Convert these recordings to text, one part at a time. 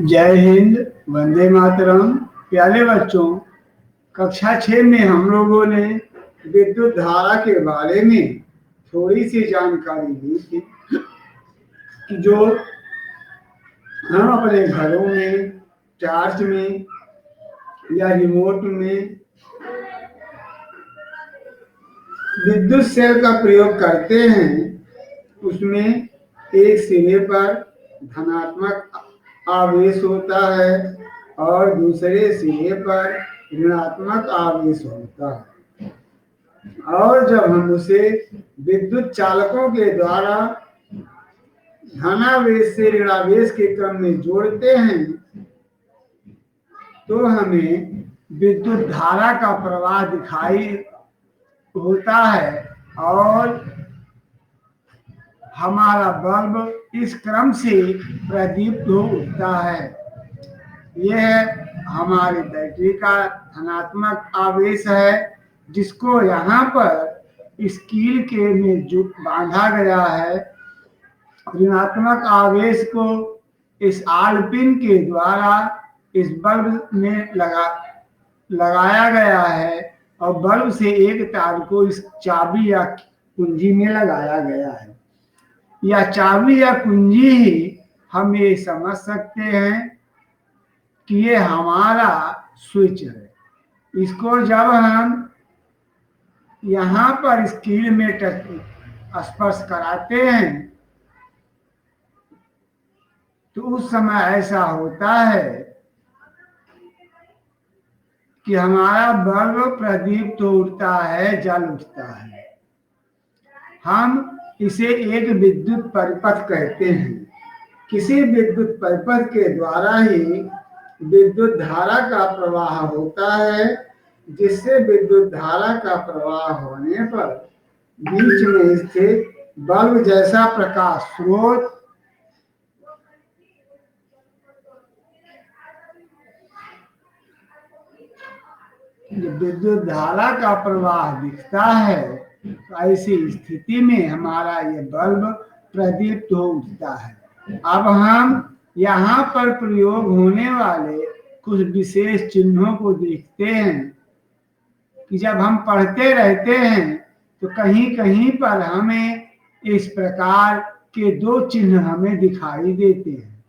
जय हिंद, वंदे मातरम। प्यारे बच्चों, कक्षा 6 में हम लोगों ने विद्युत धारा के बारे में थोड़ी सी जानकारी ली थी कि जो हम अपने घरों में, टॉर्च में या रिमोट में विद्युत सेल का प्रयोग करते हैं, उसमें एक सिरे पर धनात्मक आवेश होता है और दूसरे सिरे पर ऋणात्मक आवेश होता है। और जब हम उसे विद्युत चालकों के द्वारा धनावेश से ऋणावेश के क्रम में जोड़ते हैं तो हमें विद्युत धारा का प्रवाह दिखाई होता है और हमारा बल्ब इस क्रम से प्रदीप्त हो उठता है। यह हमारी बैटरी का धनात्मक आवेश है, जिसको यहाँ पर इस कील के में जो बांधा गया है। ऋणात्मक आवेश को इस आल पिन के द्वारा इस बल्ब में लगाया गया है और बल्ब से एक तार को इस चाबी या कुंजी में लगाया गया है। या चाबी या कुंजी ही हम ये समझ सकते हैं कि ये हमारा स्विच है। इसको जब हम यहाँ पर इस कील में स्पर्श कराते हैं तो उस समय ऐसा होता है कि हमारा बल्ब प्रदीप्त हो उठता है, जल उठता है। हम इसे एक विद्युत परिपथ कहते हैं। किसी विद्युत परिपथ के द्वारा ही विद्युत धारा का प्रवाह होता है, जिससे विद्युत धारा का प्रवाह होने पर बीच में स्थित बल्ब जैसा प्रकाश स्रोत विद्युत धारा का प्रवाह दिखता है, तो ऐसी स्थिति में हमारा ये बल्ब प्रदीप्त हो उठता है। अब हम यहाँ पर प्रयोग होने वाले कुछ विशेष चिन्हों को देखते हैं कि जब हम पढ़ते रहते हैं तो कहीं कहीं पर हमें इस प्रकार के दो चिन्ह हमें दिखाई देते हैं।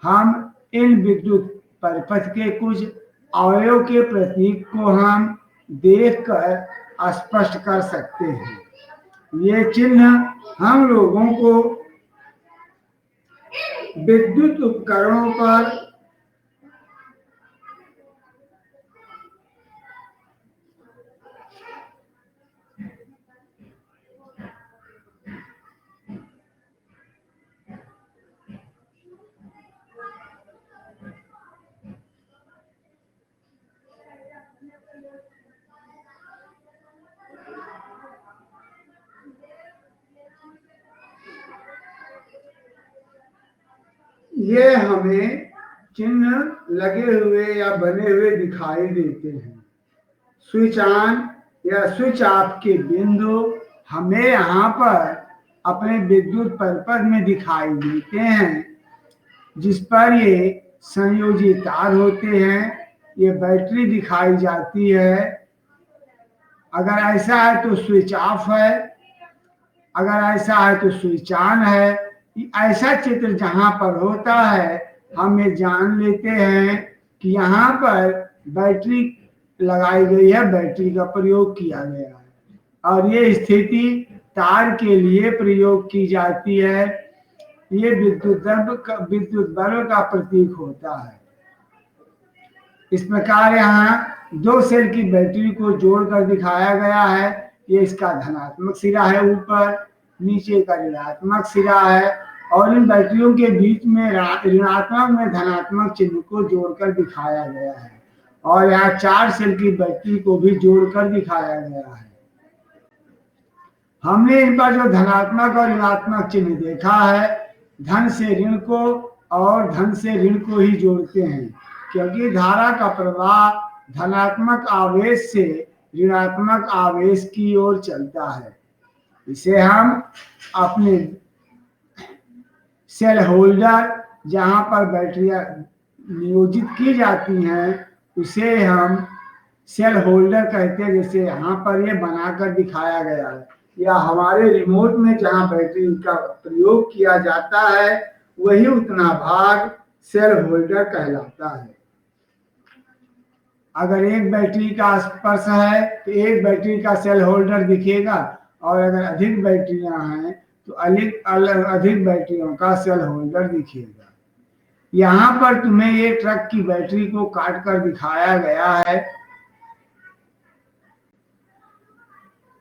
हम इन विद्युत परिपथ के कुछ अवयव के प्रतीक को हम देखकर स्पष्ट कर सकते हैं। ये चिन्ह हम लोगों को विद्युत उपकरणों पर ये हमें चिन्ह लगे हुए या बने हुए दिखाई देते हैं। स्विच ऑन या स्विच ऑफ के बिंदु हमें यहाँ पर अपने विद्युत परिपथ में दिखाई देते हैं, जिस पर ये संयोजी तार होते हैं। ये बैटरी दिखाई जाती है। अगर ऐसा है तो स्विच ऑफ है, अगर ऐसा है तो स्विच ऑन है। ऐसा चित्र जहाँ पर होता है हम ये जान लेते हैं कि यहाँ पर बैटरी लगाई गई है, बैटरी का प्रयोग किया गया है और ये स्थिति तार के लिए प्रयोग की जाती है। ये विद्युत बल्ब का प्रतीक होता है। इस प्रकार यहाँ दो सेल की बैटरी को जोड़कर दिखाया गया है। ये इसका धनात्मक सिरा है, ऊपर नीचे का ऋणात्मक सिरा है और इन बैटरियों के बीच में ऋणात्मक में धनात्मक चिन्ह को जोड़कर दिखाया गया है और यहाँ 4 सेल की बैटरी को भी जोड़कर दिखाया गया है। हमने इन पर जो धनात्मक और ऋणात्मक चिन्ह देखा है, धन से ऋण को और धन से ऋण को ही जोड़ते हैं, क्योंकि धारा का प्रवाह धनात्मक आवेश से ऋणात्मक आवेश की ओर चलता है। इसे हम अपने सेल होल्डर, जहाँ पर बैटरियां नियोजित की जाती हैं उसे हम सेल होल्डर कहते हैं। जैसे यहाँ पर ये बनाकर दिखाया गया है, या हमारे रिमोट में जहाँ बैटरी का प्रयोग किया जाता है वही उतना भाग सेल होल्डर कहलाता है। अगर एक बैटरी का स्पर्श है तो एक बैटरी का सेल होल्डर दिखेगा, और अगर अधिक बैटरियां हैं तो अधिक बैटरियों का सेल होल्डर दिखेगा। यहाँ पर तुम्हें ये ट्रक की बैटरी को काट कर दिखाया गया है।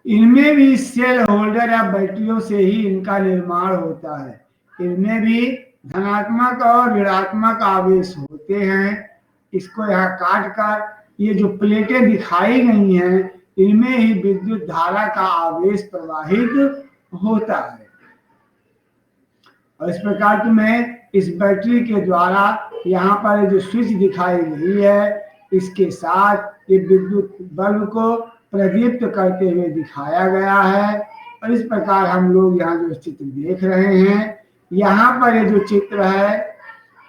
इनमें भी सेल होल्डर या बैटरियों से ही इनका निर्माण होता है। इनमें भी धनात्मक और ऋणात्मक आवेश होते हैं। इसको यहाँ काट कर ये जो प्लेटें दिखाई गई हैं इनमें ही विद्युत धारा का आवेश प्रवाहित होता है। और इस प्रकार तुम्हें इस बैटरी के द्वारा यहाँ पर जो स्विच दिखाई गई है इसके साथ ये विद्युत बल्ब को प्रदीप्त करते हुए दिखाया गया है। और इस प्रकार हम लोग यहाँ जो चित्र देख रहे हैं, यहाँ पर ये जो चित्र है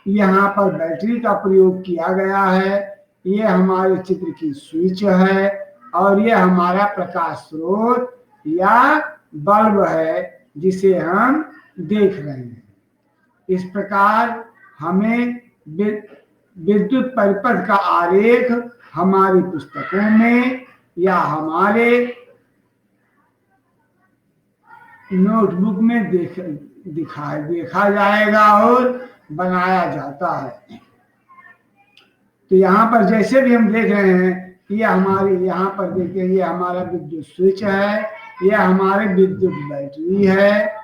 यहाँ पर बैटरी का प्रयोग किया गया है। ये हमारे चित्र की स्विच है और ये हमारा प्रकाश स्रोत या बल्ब है जिसे हम देख रहे हैं। इस प्रकार हमें विद्युत परिपथ का आरेख हमारी पुस्तकों में या हमारे नोटबुक में देखा जाएगा और बनाया जाता है। तो यहाँ पर जैसे भी हम देख रहे हैं ये हमारी, यहाँ पर देखिए ये हमारा विद्युत स्विच है, ये हमारे विद्युत बैटरी है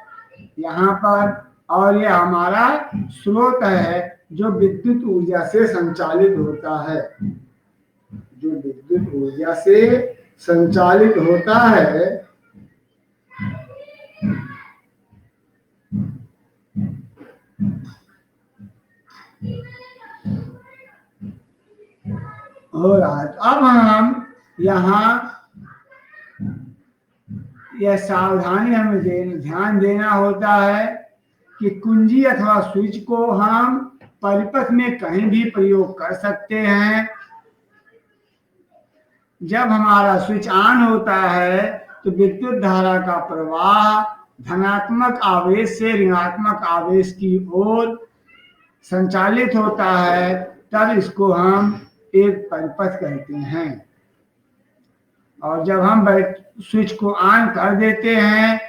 यहाँ पर, और ये हमारा स्रोत है जो विद्युत ऊर्जा से संचालित होता है, जो विद्युत ऊर्जा से संचालित होता है। और अब हम यहाँ यह सावधानी हमें ध्यान देना होता है कि कुंजी अथवा स्विच को हम परिपथ में कहीं भी प्रयोग कर सकते हैं। जब हमारा स्विच ऑन होता है तो विद्युत धारा का प्रवाह धनात्मक आवेश से ऋणात्मक आवेश की ओर संचालित होता है, तब इसको हम एक परिपथ कहते हैं। और जब हम स्विच को ऑन कर देते हैं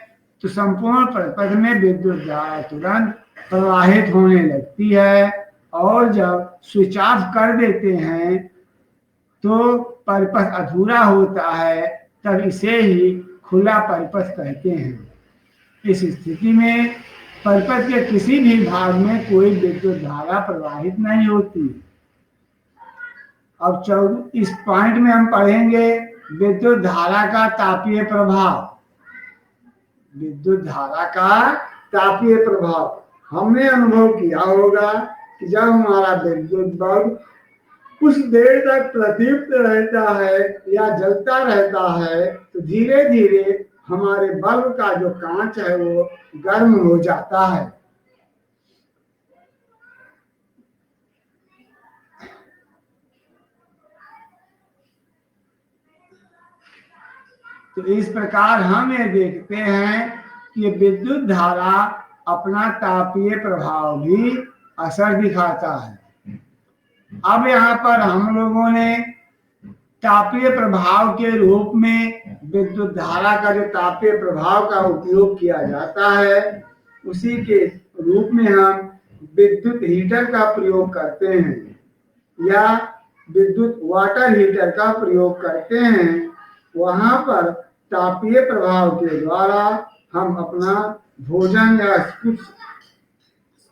तो संपूर्ण परिपथ में विद्युत धारा तुरंत प्रवाहित होने लगती है, और जब स्विच ऑफ कर देते हैं तो परिपथ अधूरा होता है, तब इसे ही खुला परिपथ कहते हैं। इस स्थिति में परिपथ के किसी भी भाग में कोई विद्युत धारा प्रवाहित नहीं होती। अब इस पॉइंट में हम पढ़ेंगे विद्युत धारा का तापीय प्रभाव। विद्युत धारा का तापीय प्रभाव हमने अनुभव किया होगा कि जब हमारा विद्युत बल्ब कुछ देर तक प्रदीप्त रहता है या जलता रहता है तो धीरे धीरे हमारे बल्ब का जो कांच है वो गर्म हो जाता है। तो इस प्रकार हम ये देखते हैं कि विद्युत धारा अपना तापीय प्रभाव भी असर दिखाता है। अब यहाँ पर हम लोगों ने तापीय प्रभाव के रूप में विद्युत धारा का जो तापीय प्रभाव का उपयोग किया जाता है उसी के रूप में हम विद्युत हीटर का प्रयोग करते हैं या विद्युत वाटर हीटर का प्रयोग करते हैं। वहां पर तापीय प्रभाव के द्वारा हम अपना भोजन या कुछ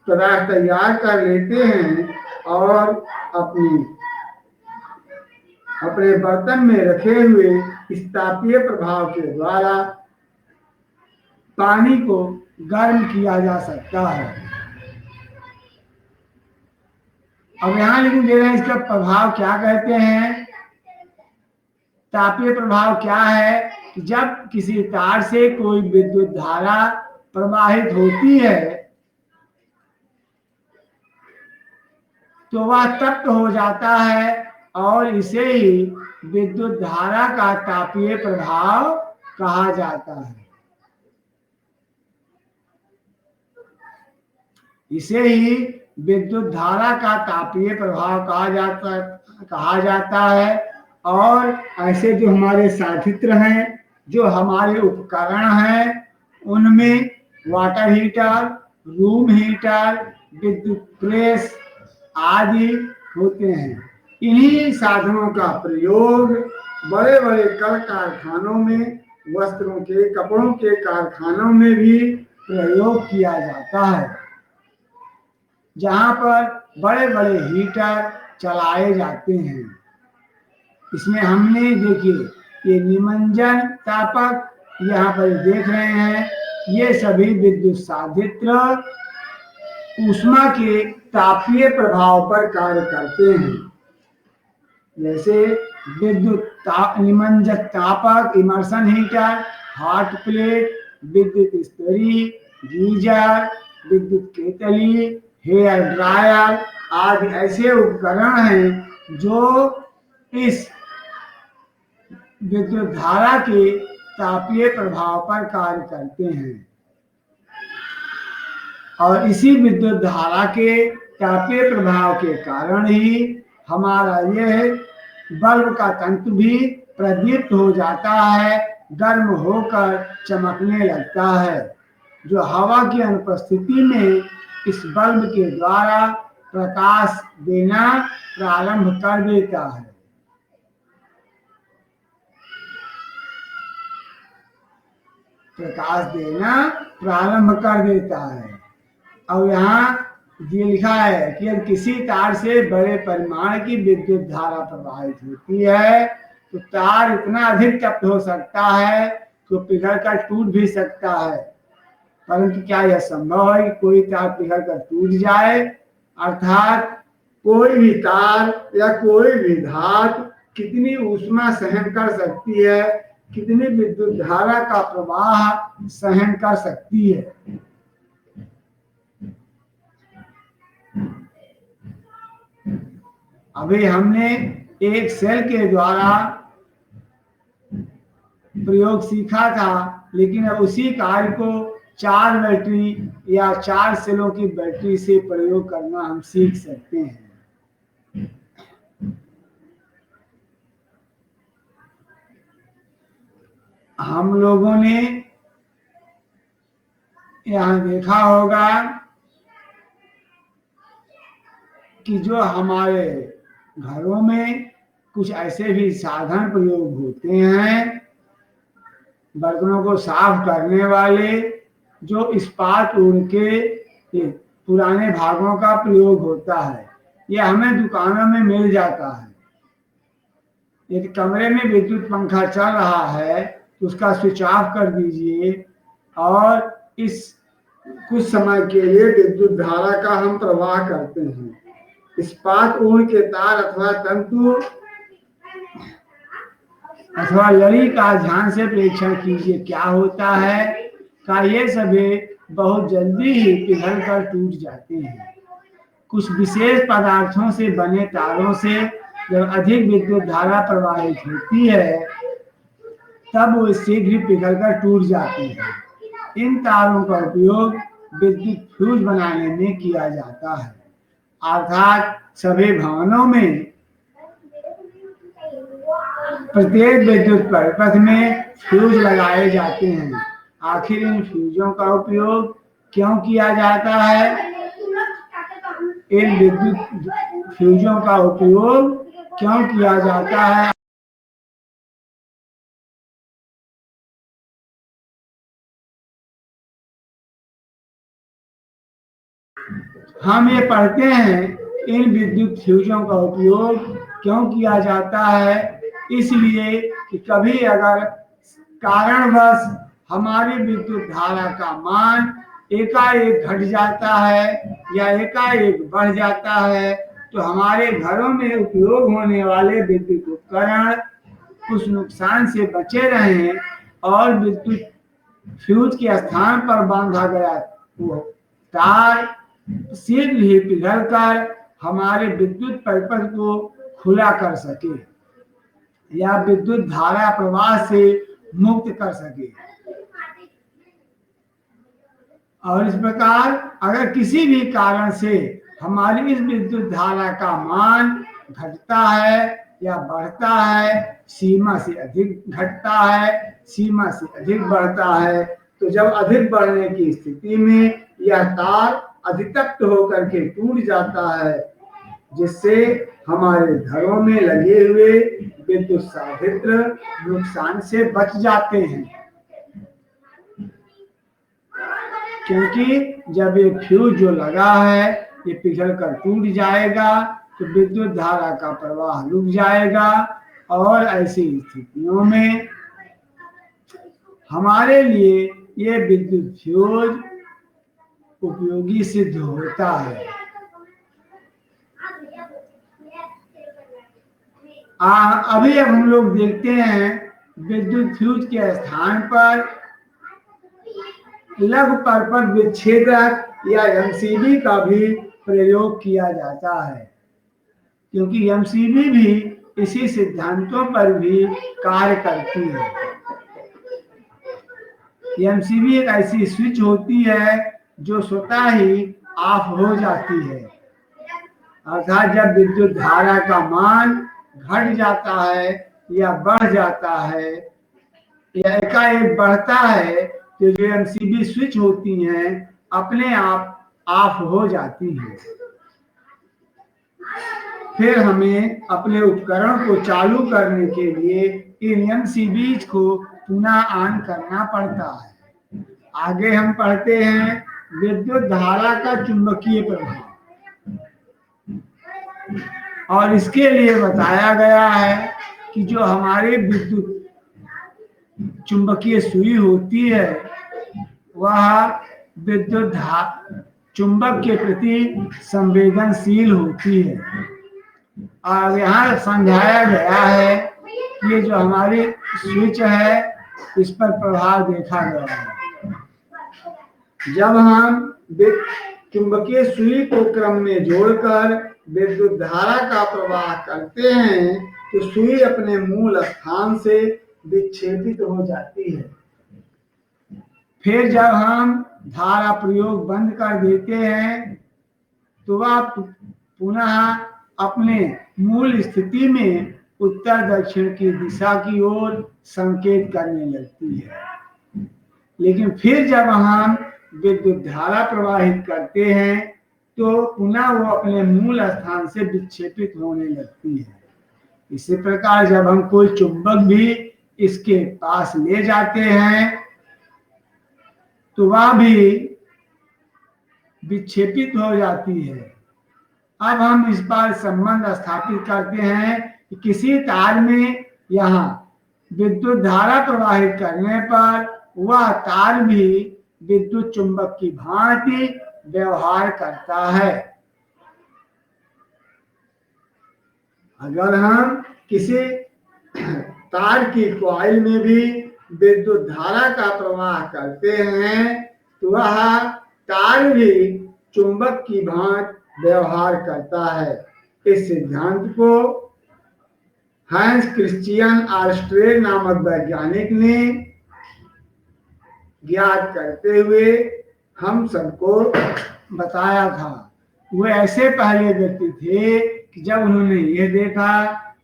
पदार्थ तैयार कर लेते हैं और अपने बर्तन में रखे हुए इस तापीय प्रभाव के द्वारा पानी को गर्म किया जा सकता है। अब यहाँ लेकिन दे रहे हैं इसका प्रभाव क्या कहते हैं। तापीय प्रभाव क्या है कि जब किसी तार से कोई विद्युत धारा प्रवाहित होती है तो वह तप्त हो जाता है और इसे ही विद्युत धारा का तापीय प्रभाव कहा जाता है। इसे ही विद्युत धारा का तापीय प्रभाव कहा जाता है। और ऐसे जो हमारे साधित्र हैं, जो हमारे उपकरण हैं, उनमें वाटर हीटर, रूम हीटर, विद्युत प्रेस आदि होते हैं। इन्हीं साधनों का प्रयोग बड़े बड़े कल कारखानों में, वस्त्रों के, कपड़ों के कारखानों में भी प्रयोग किया जाता है, जहां पर बड़े बड़े हीटर चलाए जाते हैं। इसमें हमने देखिए ये निमंजन तापक यहाँ पर देख रहे हैं, ये सभी विद्युत साधित्र ऊष्मा के तापीय प्रभाव पर कार्य करते हैं। जैसे विद्युत निमंजक तापक, इमर्शन हीटर, हॉट प्लेट, विद्युत इस्त्री, गीजर, विद्युत केतली, हेयर ड्रायर आदि ऐसे उपकरण हैं जो इस विद्युत धारा के तापीय प्रभाव पर कार्य करते हैं। और इसी विद्युत धारा के तापीय प्रभाव के कारण ही हमारा यह बल्ब का तंतु भी प्रदीप्त हो जाता है, गर्म होकर चमकने लगता है, जो हवा की अनुपस्थिति में इस बल्ब के द्वारा प्रकाश देना प्रारंभ कर देता है। प्रकाश देना प्रारंभ कर देता है। और यहाँ ये लिखा है कि यदि किसी तार से बड़े परिमाण की विद्युत धारा प्रवाहित होती है तो तार इतना अधिक तप्त हो सकता है कि पिघल कर टूट भी सकता है। परंतु क्या यह संभव है कि कोई तार पिघल कर टूट जाए? अर्थात कोई भी तार या कोई भी धातु कितनी ऊष्मा सहन कर सकती है, कितनी विद्युत धारा का प्रवाह सहन कर सकती है। अभी हमने एक सेल के द्वारा प्रयोग सीखा था, लेकिन अब उसी कार्य को 4 बैटरी या 4 सेलों की बैटरी से प्रयोग करना हम सीख सकते हैं। हम लोगों ने यहाँ देखा होगा कि जो हमारे घरों में कुछ ऐसे भी साधन प्रयोग होते हैं, बर्तनों को साफ करने वाले, जो इस्पात उड़ के पुराने भागों का प्रयोग होता है। यह हमें दुकानों में मिल जाता है। यदि कमरे में विद्युत पंखा चल रहा है तो उसका स्विच ऑफ कर दीजिए और इस कुछ समय के लिए विद्युत धारा का हम प्रवाह करते हैं। इस्पात ऊन के तार अथवा तंतु अथवा लड़ी का ध्यान से परीक्षण कीजिए, क्या होता है का ये सभी बहुत जल्दी ही पिघल कर टूट जाते हैं। कुछ विशेष पदार्थों से बने तारों से जब अधिक विद्युत धारा प्रवाहित होती है तब वो शीघ्र ही पिघल कर टूट जाते हैं। इन तारों का उपयोग विद्युत फ्यूज बनाने में किया जाता है। अर्थात सभी भवनों में प्रत्येक विद्युत परिपथ में फ्यूज लगाए जाते हैं। आखिर इन फ्यूजों का उपयोग क्यों किया जाता है? इन विद्युत फ्यूजों का उपयोग क्यों किया जाता है? हम ये पढ़ते हैं इन विद्युत फ्यूजों का उपयोग क्यों किया जाता है। इसलिए कि कभी अगर कारणवश हमारी विद्युत धारा का मान एकाएक घट जाता है या एकाएक बढ़ जाता है तो हमारे घरों में उपयोग होने वाले विद्युत उपकरण उस नुकसान से बचे रहें और विद्युत फ्यूज के स्थान पर बांधा गया वो तार शीघ्र ही पिघलकर हमारे विद्युत परिपथ को खुला कर सके या विद्युत धारा प्रवाह से मुक्त कर सके। और इस प्रकार अगर किसी भी कारण से हमारी इस विद्युत धारा का मान घटता है या बढ़ता है, सीमा से अधिक घटता है, सीमा से अधिक बढ़ता है, तो जब अधिक बढ़ने की स्थिति में यह तार अधितप्त होकर के टूट जाता है, जिससे हमारे घरों में लगे हुए विद्युत साधित्र नुकसान से बच जाते हैं। क्योंकि जब ये फ्यूज जो लगा है ये पिघल कर टूट जाएगा तो विद्युत धारा का प्रवाह रुक जाएगा और ऐसी स्थितियों में हमारे लिए ये विद्युत फ्यूज उपयोगी सिद्ध होता है। अभी अब हम लोग देखते हैं विद्युत फ्यूज के स्थान पर लघु परपथ विच्छेदक या एमसीबी का भी प्रयोग किया जाता है, क्योंकि एमसीबी भी इसी सिद्धांतों पर भी कार्य करती है। एमसीबी एक ऐसी स्विच होती है जो स्वतः ही ऑफ हो जाती है, अर्थात जब विद्युत धारा का मान घट जाता है या बढ़ जाता है या एकाएक बढ़ता है तो जो एमसीबी स्विच होती हैं अपने आप ऑफ हो जाती हैं। फिर हमें अपने उपकरण को चालू करने के लिए इन एमसीबी को पुनः ऑन करना पड़ता है। आगे हम पढ़ते हैं विद्युत धारा का चुंबकीय प्रभाव, और इसके लिए बताया गया है कि जो हमारे विद्युत चुंबकीय सुई होती है वह विद्युत चुंबक के प्रति संवेदनशील होती है। और यहाँ समझाया गया है कि ये जो हमारी स्विच है इस पर प्रभाव देखा गया है। जब हम चुंबकीय सुई को क्रम में जोड़कर विद्युत धारा का प्रवाह करते हैं तो सुई अपने मूल स्थान से विक्षेपित हो जाती है। फिर जब हम धारा प्रयोग बंद कर देते हैं तो वह पुनः अपने मूल स्थिति में उत्तर दक्षिण की दिशा की ओर संकेत करने लगती है। लेकिन फिर जब हम विद्युत धारा प्रवाहित करते हैं तो पुनः वो अपने मूल स्थान से विक्षेपित होने लगती है। इसी प्रकार जब हम कोई चुंबक भी इसके पास ले जाते हैं तो वह भी विक्षेपित हो जाती है। अब हम इस पर संबंध स्थापित करते हैं कि किसी तार में यहाँ विद्युत धारा प्रवाहित करने पर वह तार भी विद्युत चुंबक की भांति व्यवहार करता है। अगर हम किसी तार की कॉइल में भी विद्युत धारा का प्रवाह करते हैं तो वह तार भी चुंबक की भांति व्यवहार करता है। इस सिद्धांत को हैंस क्रिश्चियन आर्स्ट्रेल नामक वैज्ञानिक ने ज्ञात करते हुए हम सबको बताया था। वो ऐसे पहले व्यक्ति थे कि जब उन्होंने ये देखा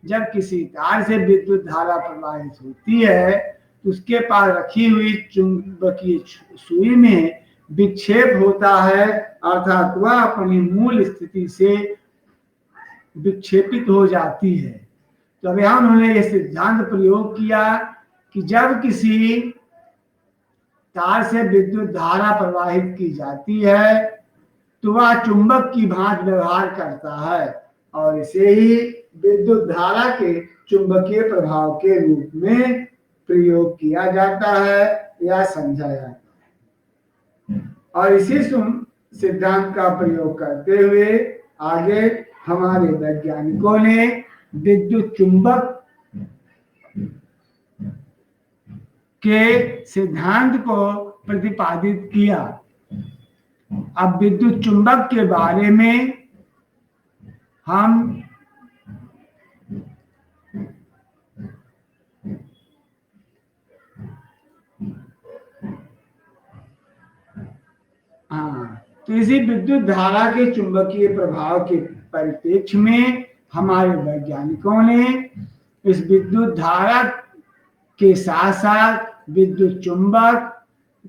जब किसी तार से विद्युत धारा प्रवाहित होती है तो उसके पास रखी हुई चुंबकीय सुई में विक्षेप होता है, अर्थात वह अपनी मूल स्थिति से विक्षेपित हो जाती है। तो अब यहाँ उन्होंने ये सिद्धांत प्रयोग किया कि जब किसी तार से विद्युत धारा प्रवाहित की जाती है तो वह चुंबक की भांति व्यवहार करता है और इसे ही विद्युत धारा के चुंबकीय प्रभाव के रूप में प्रयोग किया जाता है या समझा जाता है। और इसी सिद्धांत का प्रयोग करते हुए आगे हमारे वैज्ञानिकों ने विद्युत चुंबक के सिद्धांत को प्रतिपादित किया। अब विद्युत चुंबक के बारे में हम हाँ, तो इसी विद्युत धारा के चुंबकीय प्रभाव के परिप्रेक्ष्य में हमारे वैज्ञानिकों ने इस विद्युत धारा के साथ साथ विद्युत चुंबक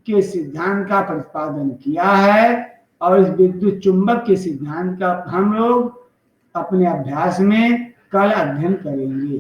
के सिद्धांत का प्रतिपादन किया है, और इस विद्युत चुंबक के सिद्धांत का हम लोग अपने अभ्यास में कल अध्ययन करेंगे।